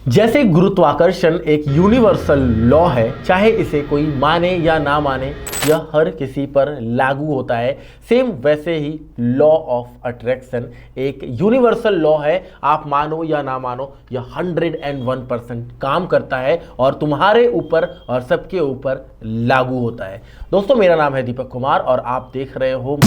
जैसे गुरुत्वाकर्षण एक यूनिवर्सल लॉ है, चाहे इसे कोई माने या ना माने, यह हर किसी पर लागू होता है। सेम वैसे ही लॉ ऑफ अट्रैक्शन एक यूनिवर्सल लॉ है। आप मानो या ना मानो, यह 101% काम करता है और तुम्हारे ऊपर और सबके ऊपर लागू होता है। दोस्तों, मेरा नाम है दीपक कुमार और आप देख रहे हो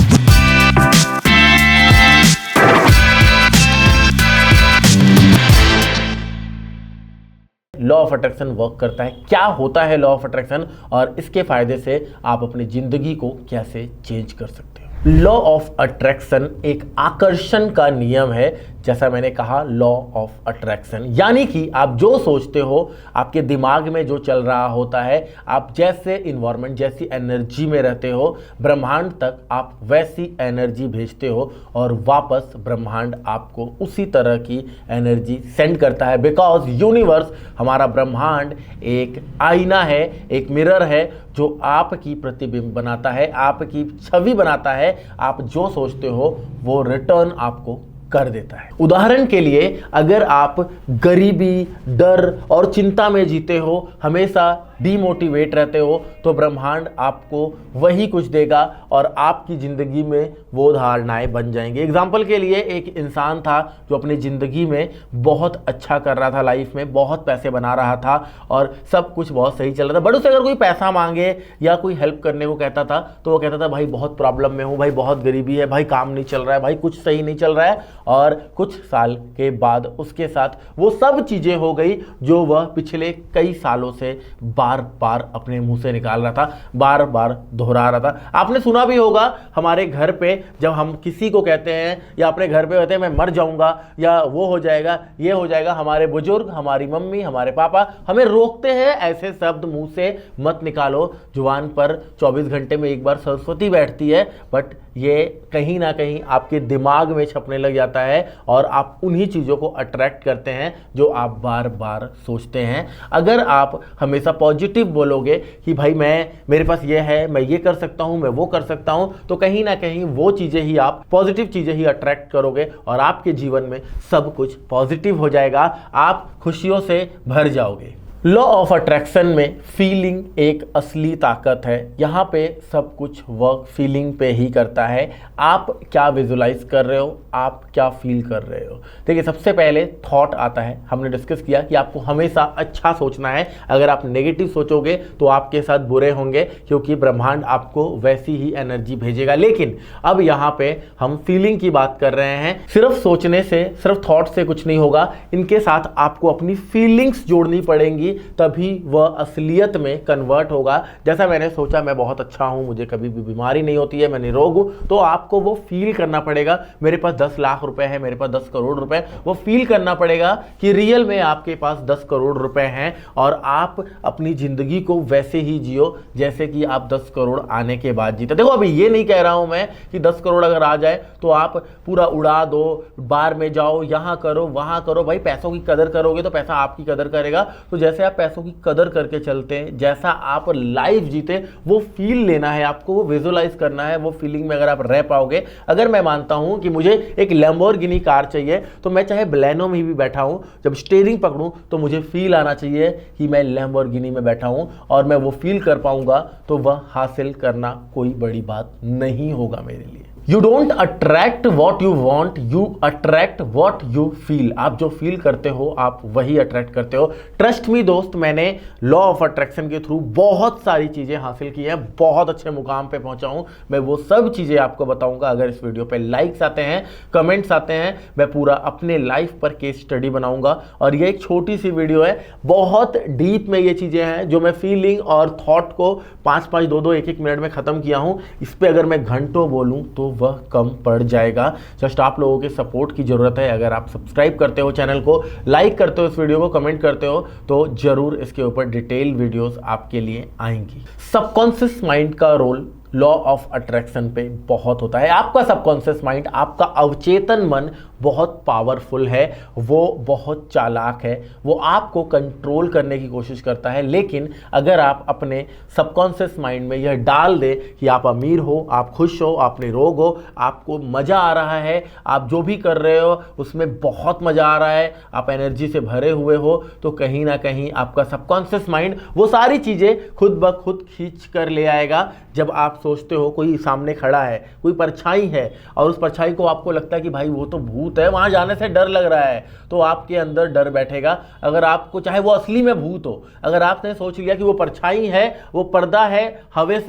लॉ ऑफ अट्रैक्शन वर्क करता है। क्या होता है लॉ ऑफ अट्रैक्शन और इसके फायदे से आप अपनी जिंदगी को कैसे चेंज कर सकते हो। लॉ ऑफ अट्रैक्शन एक आकर्षण का नियम है। जैसा मैंने कहा, लॉ ऑफ अट्रैक्शन यानी कि आप जो सोचते हो, आपके दिमाग में जो चल रहा होता है, आप जैसे इन्वायरमेंट, जैसी एनर्जी में रहते हो, ब्रह्मांड तक आप वैसी एनर्जी भेजते हो और वापस ब्रह्मांड आपको उसी तरह की एनर्जी सेंड करता है। बिकॉज यूनिवर्स, हमारा ब्रह्मांड एक आईना है, एक मिरर है जो आपकी प्रतिबिंब बनाता है, आपकी छवि बनाता है। आप जो सोचते हो वो रिटर्न आपको कर देता है। उदाहरण के लिए, अगर आप गरीबी, डर और चिंता में जीते हो, हमेशा डीमोटिवेट रहते हो, तो ब्रह्मांड आपको वही कुछ देगा और आपकी ज़िंदगी में वो धारणाएं बन जाएंगी। एग्जाम्पल के लिए, एक इंसान था जो अपनी ज़िंदगी में बहुत अच्छा कर रहा था, लाइफ में बहुत पैसे बना रहा था और सब कुछ बहुत सही चल रहा था। बट उससे अगर कोई पैसा मांगे या कोई हेल्प करने को कहता था तो वो कहता था, भाई बहुत प्रॉब्लम में हूँ, भाई बहुत गरीबी है, भाई काम नहीं चल रहा है, भाई कुछ सही नहीं चल रहा है। और कुछ साल के बाद उसके साथ वो सब चीज़ें हो गई जो वह पिछले कई सालों से बार बार अपने मुंह से निकाल रहा था, बार बार दोहरा रहा था। आपने सुना भी होगा, हमारे घर पे जब हम किसी को कहते हैं या अपने घर पे कहते हैं मैं मर जाऊंगा या वो हो जाएगा, ये हो जाएगा, हमारे बुजुर्ग, हमारी मम्मी, हमारे पापा हमें रोकते हैं, ऐसे शब्द मुंह से मत निकालो। जुबान पर 24 घंटे में एक बार सरस्वती बैठती है, बट ये कहीं ना कहीं आपके दिमाग में छपने लग जाता है और आप उन्हीं चीज़ों को अट्रैक्ट करते हैं जो आप बार बार सोचते हैं। अगर आप हमेशा पॉजिटिव बोलोगे कि भाई मेरे पास ये है, मैं ये कर सकता हूँ, मैं वो कर सकता हूँ, तो कहीं ना कहीं वो चीज़ें ही, आप पॉजिटिव चीज़ें ही अट्रैक्ट करोगे और आपके जीवन में सब कुछ पॉजिटिव हो जाएगा, आप खुशियों से भर जाओगे। लॉ ऑफ अट्रैक्शन में फीलिंग एक असली ताकत है। यहाँ पे सब कुछ वर्क फीलिंग पे ही करता है। आप क्या विजुलाइज कर रहे हो, आप क्या फील कर रहे हो। देखिए, सबसे पहले थॉट आता है। हमने डिस्कस किया कि आपको हमेशा अच्छा सोचना है। अगर आप नेगेटिव सोचोगे तो आपके साथ बुरे होंगे, क्योंकि ब्रह्मांड आपको वैसी ही एनर्जी भेजेगा। लेकिन अब यहाँ पे हम फीलिंग की बात कर रहे हैं। सिर्फ सोचने से, सिर्फ थॉट से कुछ नहीं होगा, इनके साथ आपको अपनी फीलिंग्स जोड़नी पड़ेंगी, तभी वह असलियत में कन्वर्ट होगा। जैसा मैंने सोचा, मैं बहुत अच्छा हूं, मुझे कभी भी बीमारी नहीं होती है, मैं निरोग हूं, तो आपको वो फील करना पड़ेगा। मेरे पास 10 लाख रुपए है, मेरे पास 10 करोड़ रुपए, वो फील करना पड़ेगा कि रियल में आपके पास 10 करोड़ रुपए हैं और आप अपनी जिंदगी को वैसे ही जियो जैसे कि आप 10 करोड़ आने के बाद जीते। देखो, अभी ये नहीं कह रहा हूं मैं कि 10 करोड़ अगर आ जाए तो आप पूरा उड़ा दो, बार में जाओ, यहां करो, वहां करो। भाई, पैसों की कदर करोगे तो पैसा आपकी कदर करेगा। तो जैसे आप पैसों की कदर करके चलते हैं, जैसा आप लाइफ जीते, वो फील लेना है आपको, वो विजुलाइज करना है। वो फीलिंग में अगर आप रह पाओगे, अगर मैं मानता हूं कि मुझे एक लैम्बोर्गिनी कार चाहिए, तो मैं चाहे बलेनो में भी बैठा हूं, जब स्टीयरिंग पकड़ूं तो मुझे फील आना चाहिए कि मैं लैम्बोर्गिनी में बैठा हूं और मैं वो फील कर पाऊंगा, तो वह हासिल करना कोई बड़ी बात नहीं होगा मेरे लिए। You don't attract what you want, you attract what you feel. आप जो फील करते हो, आप वही अट्रैक्ट करते हो। ट्रस्ट मी दोस्त, मैंने लॉ ऑफ अट्रैक्शन के थ्रू बहुत सारी चीज़ें हासिल की हैं, बहुत अच्छे मुकाम पे पहुंचा हूं। मैं वो सब चीज़ें आपको बताऊंगा। अगर इस वीडियो पे लाइक्स आते हैं, कमेंट्स आते हैं, मैं पूरा अपने लाइफ पर केस स्टडी बनाऊंगा। और ये एक छोटी सी वीडियो है, बहुत डीप में ये चीज़ें हैं जो मैं फीलिंग और थॉट को 5-5, 2-2, 1-1 मिनट में ख़त्म किया हूँ। इस पर अगर मैं घंटों बोलूँ तो वह कम पड़ जाएगा। जस्ट आप लोगों के सपोर्ट की जरूरत है। अगर आप सब्सक्राइब करते हो चैनल को, लाइक करते हो इस वीडियो को, कमेंट करते हो, तो जरूर इसके ऊपर डिटेल वीडियोस आपके लिए आएंगी। सबकॉन्शियस माइंड का रोल लॉ ऑफ अट्रैक्शन पे बहुत होता है। आपका सबकॉन्शियस माइंड, आपका अवचेतन मन बहुत पावरफुल है, वो बहुत चालाक है, वो आपको कंट्रोल करने की कोशिश करता है। लेकिन अगर आप अपने सबकॉन्शियस माइंड में यह डाल दे कि आप अमीर हो, आप खुश हो, आप निरोग हो, आपको मज़ा आ रहा है, आप जो भी कर रहे हो उसमें बहुत मज़ा आ रहा है, आप एनर्जी से भरे हुए हो, तो कहीं ना कहीं आपका सबकॉन्शियस माइंड वो सारी चीज़ें खुद ब खुद खींच कर ले आएगा। जब आप सोचते हो कोई सामने खड़ा है, कोई परछाई है, और उस परछाई को आपको लगता है कि भाई वो तो भूत है, वहाँ जाने से डर लग रहा है, तो आपके अंदर डर बैठेगा। अगर आपको, चाहे वो असली में भूत हो, अगर आपने सोच लिया कि वो परछाई है, वो पर्दा है, हवा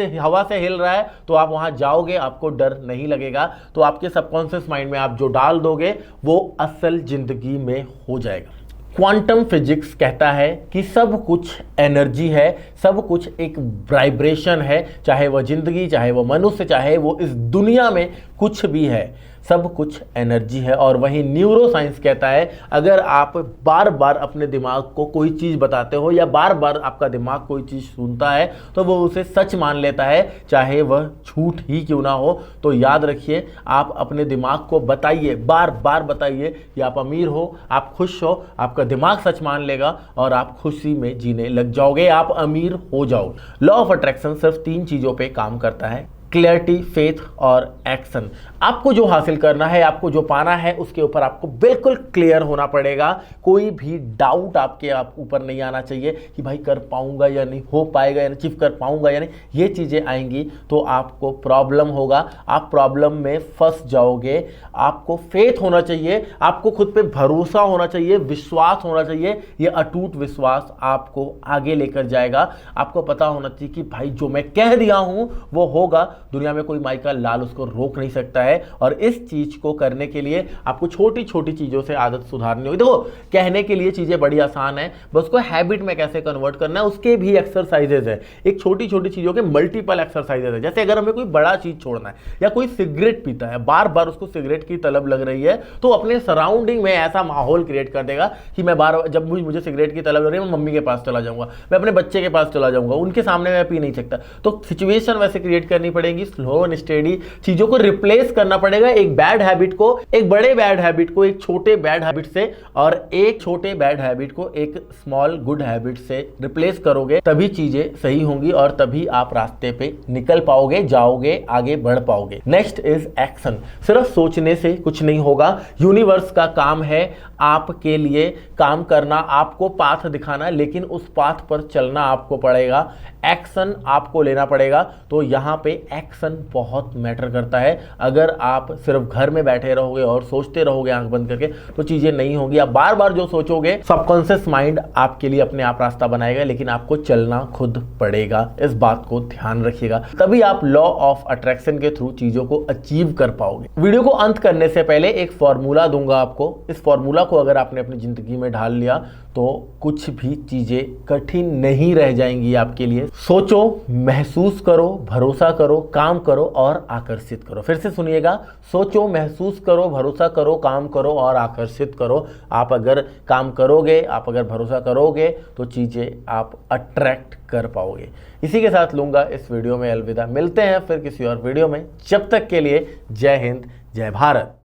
से हिल रहा है, तो आप वहाँ जाओगे, आपको डर नहीं लगेगा। तो आपके सबकॉन्शियस माइंड में आप जो डाल दोगे वो असल जिंदगी में हो जाएगा। क्वांटम फिजिक्स कहता है कि सब कुछ एनर्जी है, सब कुछ एक वाइब्रेशन है, चाहे वह जिंदगी, चाहे वह मनुष्य, चाहे वो इस दुनिया में कुछ भी है, सब कुछ एनर्जी है। और वहीं न्यूरो साइंस कहता है अगर आप बार बार अपने दिमाग को कोई चीज़ बताते हो या बार बार आपका दिमाग कोई चीज़ सुनता है तो वो उसे सच मान लेता है, चाहे वह झूठ ही क्यों ना हो। तो याद रखिए, आप अपने दिमाग को बताइए, बार बार बताइए कि आप अमीर हो, आप खुश हो, आपका दिमाग सच मान लेगा और आप खुशी में जीने लग जाओगे, आप अमीर हो जाओगे। लॉ ऑफ अट्रैक्शन सिर्फ 3 चीज़ों पे काम करता है, क्लैरिटी, फेथ और एक्शन। आपको जो हासिल करना है, आपको जो पाना है, उसके ऊपर आपको बिल्कुल क्लियर होना पड़ेगा। कोई भी डाउट आपके ऊपर नहीं आना चाहिए कि भाई कर पाऊंगा या नहीं, हो पाएगा या नहीं, अचीव कर पाऊंगा या नहीं। ये चीज़ें आएंगी तो आपको प्रॉब्लम होगा, आप प्रॉब्लम में फंस जाओगे। आपको फेथ होना चाहिए, आपको खुद पे भरोसा होना चाहिए, विश्वास होना चाहिए। ये अटूट विश्वास आपको आगे लेकर जाएगा। आपको पता होना चाहिए कि भाई जो मैं कह दिया हूं वो होगा, दुनिया में कोई माई का लाल उसको रोक नहीं सकता है। और इस चीज को करने के लिए आपको छोटी छोटी चीजों से आदत सुधारनी होगी। देखो, कहने के लिए चीजें बड़ी आसान है, बस उसको हैबिट में कैसे कन्वर्ट करना है उसके भी एक्सरसाइजेज है। एक छोटी छोटी चीजों के मल्टीपल एक्सरसाइजेज है। जैसे अगर हमें कोई बड़ा चीज छोड़ना है, या कोई सिगरेट पीता है, बार बार उसको सिगरेट की तलब लग रही है, तो अपने सराउंडिंग में ऐसा माहौल क्रिएट कर देगा कि मैं बार जब मुझे सिगरेट की तलब लग रही है, मैं मम्मी के पास चला जाऊंगा, मैं अपने बच्चे के पास चला जाऊंगा, उनके सामने मैं पी नहीं सकता। तो सिचुएशन वैसे क्रिएट करनी पड़ेगी, स्लो एंड स्टेडी चीजों को रिप्लेस करना पड़ेगा। एक बैड हैबिट को, एक बड़े बैड हैबिट को एक छोटे बैड हैबिट से, और एक छोटे बैड हैबिट को एक स्मॉल गुड हैबिट से रिप्लेस करोगे, तभी चीजें सही होंगी और तभी आप रास्ते पे निकल पाओगे, जाओगे, आगे बढ़ पाओगे। Next is action. सिर्फ सोचने से कुछ नहीं होगा, यूनिवर्स का काम है आपके लिए काम करना, आपको पाथ दिखाना, लेकिन उस पाथ पर चलना आपको पड़ेगा, एक्शन आपको लेना पड़ेगा। तो यहाँ पे एक्शन बहुत मैटर करता है। अगर आप सिर्फ घर में बैठे रहोगे और सोचते रहोगे आंख बंद करके, तो चीजें नहीं होंगी। आप बार बार जो सोचोगे, सबकॉन्शियस माइंड आपके लिए अपने आप रास्ता बनाएगा, लेकिन आपको चलना खुद पड़ेगा। इस बात को ध्यान रखिएगा, तभी आप लॉ ऑफ अट्रैक्शन के थ्रू चीजों को अचीव कर पाओगे। वीडियो को अंत करने से पहले एक फॉर्मूला दूंगा आपको। इस फॉर्मूला को अगर आपने अपनी जिंदगी में ढाल लिया तो कुछ भी चीजें कठिन नहीं रह जाएंगी आपके लिए। सोचो, महसूस करो, भरोसा करो, काम करो और आकर्षित करो। फिर से सुनिएगा, सोचो, महसूस करो, भरोसा करो, काम करो और आकर्षित करो। आप अगर काम करोगे, आप अगर भरोसा करोगे, तो चीजें आप अट्रैक्ट कर पाओगे। इसी के साथ लूंगा इस वीडियो में अलविदा। मिलते हैं फिर किसी और वीडियो में। जब तक के लिए जय हिंद, जय भारत।